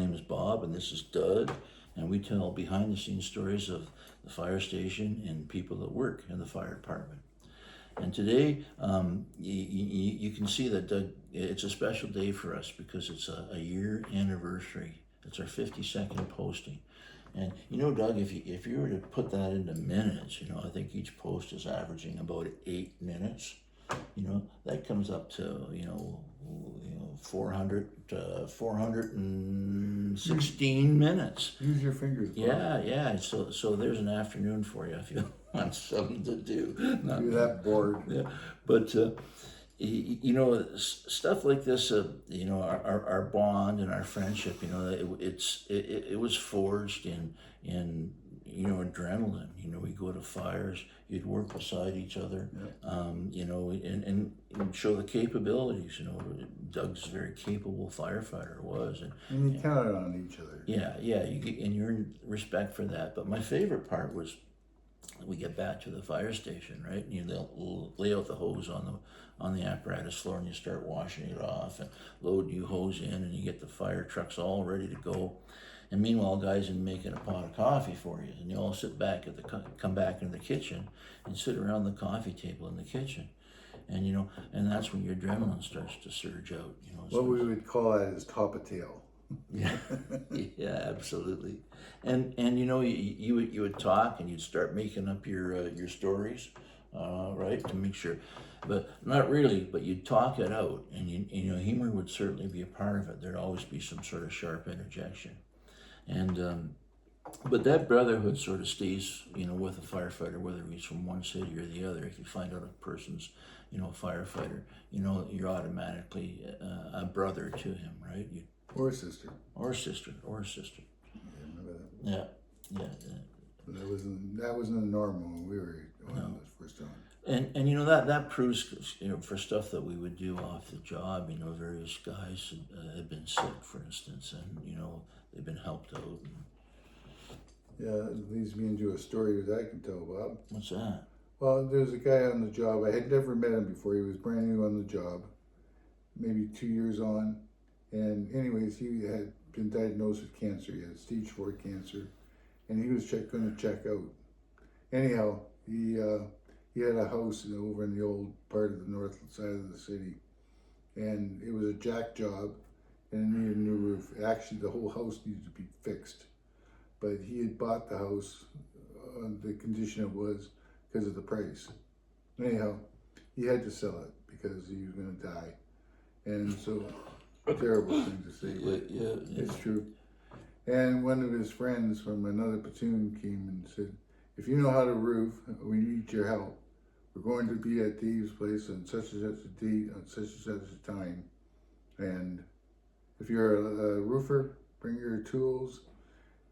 name is Bob, and this is Doug, and we tell behind-the-scenes stories of the fire station and people that work in the fire department. And today, you can see that Doug, it's a special day for us because it's a year anniversary. It's our 52nd posting. And you know, Doug, if you were to put that into minutes, you know, I think each post is averaging about 8 minutes. You know, that comes up to, 416 minutes. Use your fingers. Bob. Yeah. So there's an afternoon for you if you want something to do. You're that bored. Yeah, but stuff like this. Our bond and our friendship. You know, it was forged in adrenaline. You know, we go to fires. You'd work beside each other. Yeah. And show the capabilities. You know, Doug's a very capable firefighter And you counted on each other. Yeah. You earn respect for that. But my favorite part was we get back to the fire station, right? And they'll lay out the hose on the apparatus floor, and you start washing it off and load new hose in, and you get the fire trucks all ready to go. And meanwhile, guys are making a pot of coffee for you, and you all sit back come back into the kitchen and sit around the coffee table in the kitchen, and and that's when your adrenaline starts to surge out. What we would call that is top of tail. Yeah, yeah, absolutely. And you would talk, and you'd start making up your stories, right, to make sure, but not really. But you'd talk it out, and humor would certainly be a part of it. There'd always be some sort of sharp interjection, and but that brotherhood sort of stays, with a firefighter, whether he's from one city or the other. If you find out a person's, a firefighter, you're automatically a brother to him, right? Or a sister. Or a sister. Yeah, remember that? Yeah. But that wasn't a normal when we were on this first time. And that proves, for stuff that we would do off the job, various guys had been sick, for instance, and, they've been helped out. Yeah, it leads me into a story that I can tell, Bob. What's that? Well, there's a guy on the job. I had never met him before. He was brand new on the job, maybe 2 years on. And anyways, he had been diagnosed with cancer. He had stage 4 cancer, and he was going to check out. Anyhow, he had a house over in the old part of the north side of the city, and it was a jack job, and it needed a new roof. Actually, the whole house needed to be fixed, but he had bought the house on the condition it was because of the price. Anyhow, he had to sell it because he was going to die, and so. Terrible thing to say, but yeah. It's true. And one of his friends from another platoon came and said, if you know how to roof, we need your help. We're going to be at Dave's place on such and such a date, on such and such a time. And if you're a roofer, bring your tools.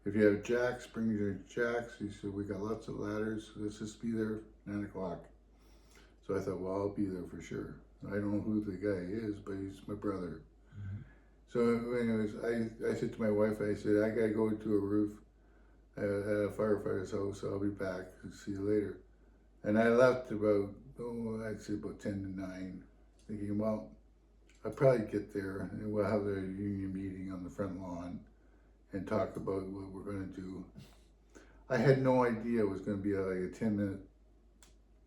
If you have jacks, bring your jacks. He said, we got lots of ladders. Let's just be there 9 o'clock. So I thought, well, I'll be there for sure. I don't know who the guy is, but he's my brother. So anyways, I said to my wife, I said, I gotta go to a roof at a firefighter's house, so I'll be back, see you later. And I left I'd say about 10 to 9, thinking, well, I'll probably get there and we'll have a union meeting on the front lawn and talk about what we're gonna do. I had no idea it was gonna be like a 10-minute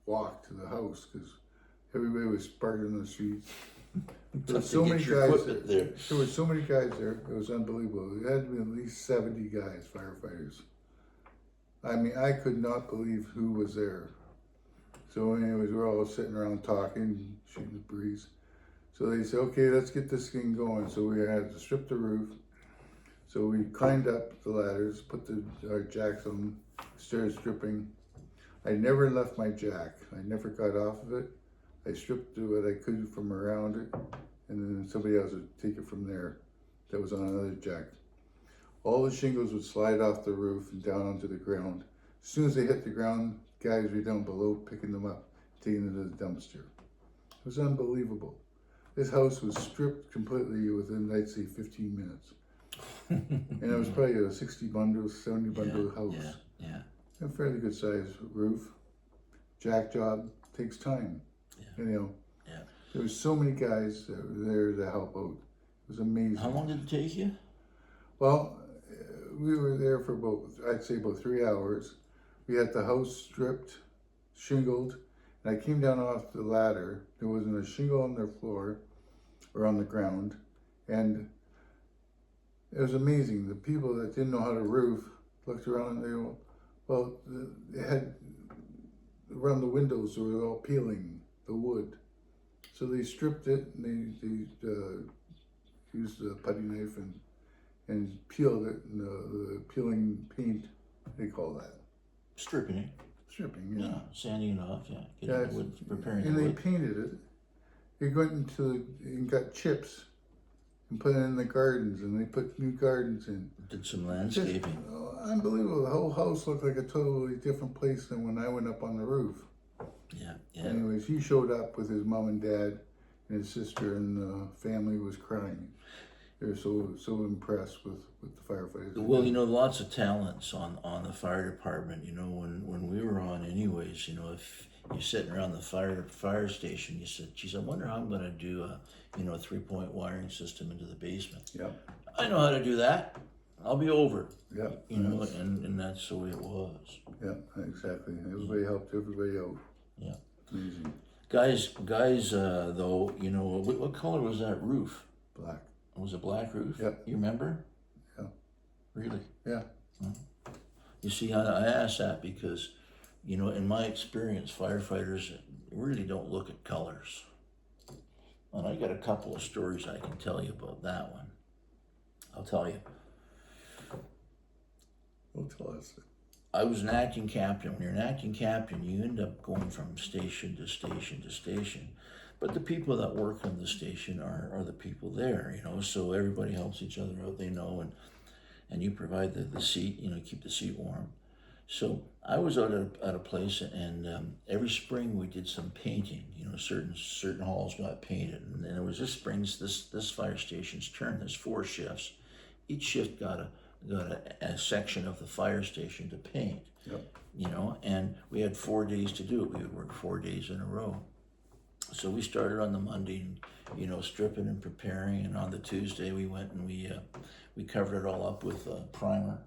walk to the house because everybody was parked on the streets. There were so many guys there. There were so many guys there. It was unbelievable. There had to be at least 70 guys, firefighters. I mean, I could not believe who was there. So anyways, we're all sitting around talking, shooting the breeze. So they said, okay, let's get this thing going. So we had to strip the roof. So we climbed up the ladders, put our jacks on, started stripping. I never left my jack. I never got off of it. I stripped what I could from around it, and then somebody else would take it from there. That was on another jack. All the shingles would slide off the roof and down onto the ground. As soon as they hit the ground, guys were down below picking them up, taking them to the dumpster. It was unbelievable. This house was stripped completely within, I'd say, 15 minutes. And it was probably a 60 bundle, 70 bundle house. Yeah. A fairly good sized roof. Jack job takes time. Yeah. There was so many guys that were there to help out. It was amazing. How long did it take you? Well, we were there for I'd say about 3 hours. We had the house stripped, shingled, and I came down off the ladder. There wasn't a shingle on the floor or on the ground, and it was amazing. The people that didn't know how to roof looked around and they go, well, they had around the windows, they were all peeling the wood. So they stripped it and they used a putty knife and peeled it, and the peeling paint, they call that. Stripping it. Stripping, Yeah, sanding it off, yeah. Getting the wood, preparing and the they wood. painted it. They went and got chips and put it in the gardens, and they put new gardens in. Did some landscaping. Unbelievable. The whole house looked like a totally different place than when I went up on the roof. Yeah. Anyways, he showed up with his mom and dad and his sister, and the family was crying. They were so impressed with the firefighters. Well, lots of talents on the fire department. When we were on, anyways, if you're sitting around the fire station, you said, "Geez, I wonder how I'm going to do a 3-point wiring system into the basement." Yep. I know how to do that. I'll be over. Yep. And that's the way it was. Yeah, exactly. Everybody helped everybody out. Yeah. Amazing. Guys, though, what color was that roof? Black. Was it black roof? Yep. You remember? Yeah. Really? Yeah. You see, I asked that because, in my experience, firefighters really don't look at colors. And I got a couple of stories I can tell you about that one. I'll tell you. Well, tell us. I was an acting captain. When you're an acting captain, you end up going from station to station to station. But the people that work on the station are the people there, so everybody helps each other out, they know, and you provide the seat, keep the seat warm. So I was out at a place, and every spring we did some painting, certain halls got painted, and then it was this spring's, this fire station's turn. There's 4 shifts. Each shift got a section of the fire station to paint. Yep. And we had 4 days to do it. We would work 4 days in a row. So we started on the Monday, stripping and preparing, and on the Tuesday we went and we covered it all up with primer,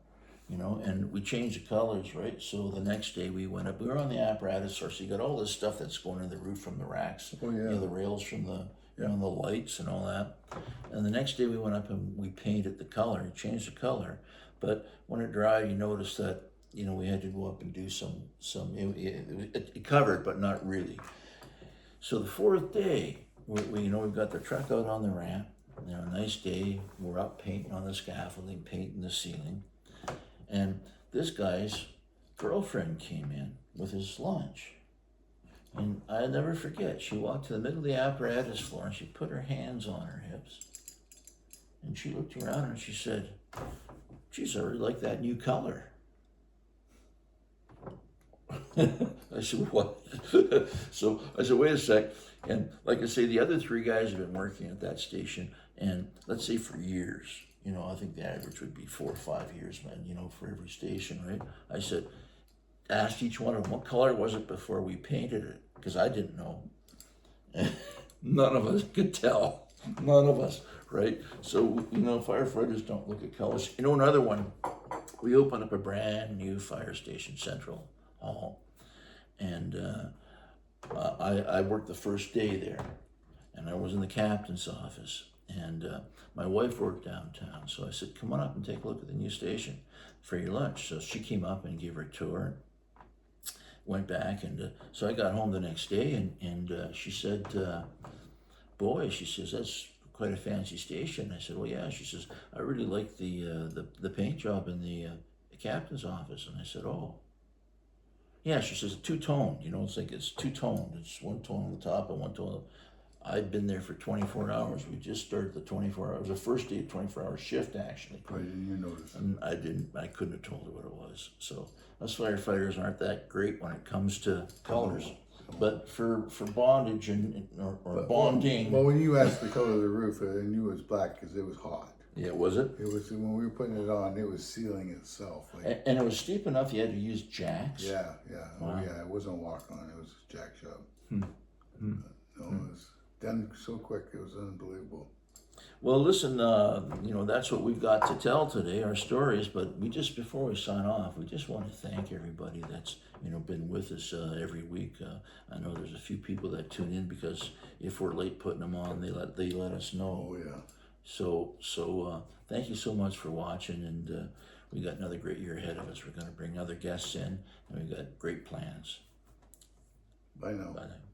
and we changed the colors, right? So the next day we went up. We were on the apparatus floor, so you got all this stuff that's going in the roof from the racks. Oh yeah. The rails from the the lights and all that. And the next day we went up and we painted the color, changed the color. But when it dried, you noticed that we had to go up and do some. It covered, but not really. So the 4th day, we've got the truck out on the ramp. A nice day. We're up painting on the scaffolding, painting the ceiling, and this guy's girlfriend came in with his lunch. And I'll never forget, she walked to the middle of the apparatus floor and she put her hands on her hips. And she looked around and she said, "Geez, I really like that new color." I said, "What?" So I said, "Wait a sec." And like I say, the other 3 guys have been working at that station, and let's say for years. I think the average would be 4 or 5 years, man, for every station, right? I said, asked each one of them, what color was it before we painted it? Because I didn't know. And none of us could tell. None of us, right? So, firefighters don't look at colors. Another one, we opened up a brand new fire station, Central Hall. And I worked the first day there. And I was in the captain's office. And my wife worked downtown. So I said, come on up and take a look at the new station for your lunch. So she came up and gave her a tour. Went back, and so I got home the next day, and she said, "Boy," she says, "that's quite a fancy station." I said, "Well, yeah." She says, "I really like the paint job in the captain's office." And I said, "Oh, yeah." She says, "2-tone. It's 2-toned. It's 1 tone on the top and 1 tone." I'd been there for 24 hours. We just started the 24 hours. The first day, 24-hour shift, actually. Why didn't you notice? And I couldn't have told her what it was. So us firefighters aren't that great when it comes to colors. But for bondage or bonding. Well, when you asked the color of the roof, I knew it was black because it was hot. Yeah, was it? It was, when we were putting it on, it was sealing itself. And it was steep enough you had to use jacks? Yeah. Wow. Oh, yeah, it wasn't a walk-on, it was a jack job. No, it was done so quick, it was unbelievable. Well, listen, you know, that's what we've got to tell today, our stories. But before we sign off, we just want to thank everybody that's, you know, been with us every week. I know there's a few people that tune in because if we're late putting them on, they let us know. Oh yeah. So thank you so much for watching, and we got another great year ahead of us. We're going to bring other guests in, and we've got great plans. Bye now. Bye now.